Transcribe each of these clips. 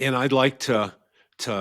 And I'd like to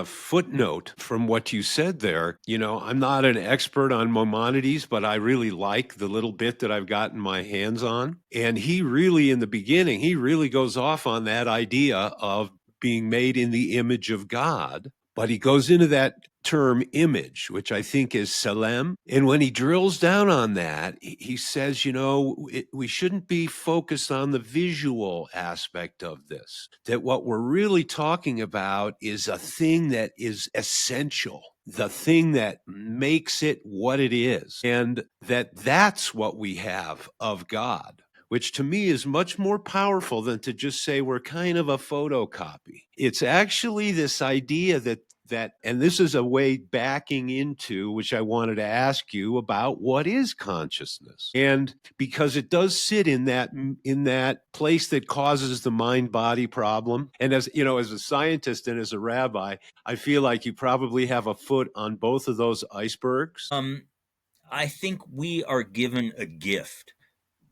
footnote from what you said there. I'm not an expert on Maimonides, but I really like the little bit that I've gotten my hands on. And he really, in the beginning, he really goes off on that idea of being made in the image of God. But he goes into that term image, which I think is Salem. And when he drills down on that, he says, we shouldn't be focused on the visual aspect of this, that what we're really talking about is a thing that is essential, the thing that makes it what it is, and that's what we have of God, which to me is much more powerful than to just say we're kind of a photocopy. It's actually this idea that and this is a way backing into which I wanted to ask you about, what is consciousness? And because it does sit in that place that causes the mind body problem. And as as a scientist and as a rabbi, I feel like you probably have a foot on both of those icebergs. I think we are given a gift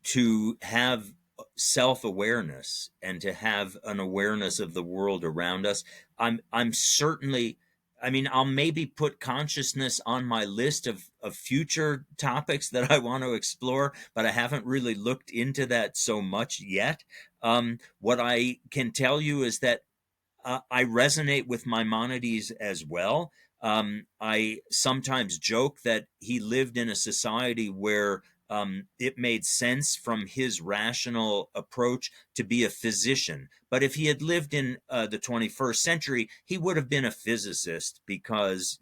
to have self-awareness and to have an awareness of the world around us. I'm certainly, I mean, I'll maybe put consciousness on my list of future topics that I want to explore, but I haven't really looked into that so much yet. What I can tell you is that I resonate with Maimonides as well. I sometimes joke that he lived in a society where it made sense from his rational approach to be a physician. But if he had lived in the 21st century, he would have been a physicist, because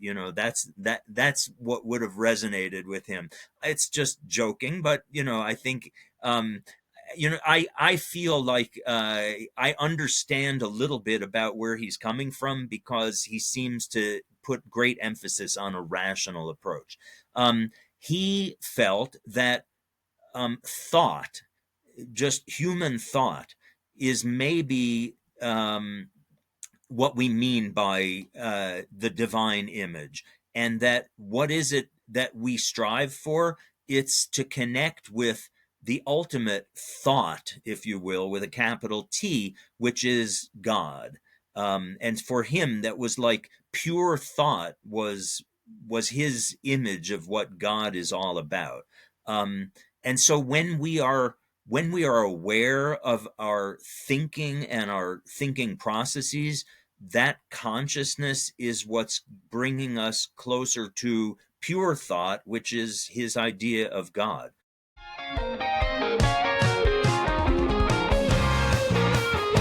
that's what would have resonated with him. It's just joking, but I think I feel like I understand a little bit about where he's coming from, because he seems to put great emphasis on a rational approach. He felt that thought, just human thought, is maybe what we mean by the divine image, and that what is it that we strive for? It's to connect with the ultimate thought, if you will, with a capital T, which is God. And for him, that was like pure thought was his image of what God is all about. And so when we are aware of our thinking and our thinking processes, that consciousness is what's bringing us closer to pure thought, which is his idea of God.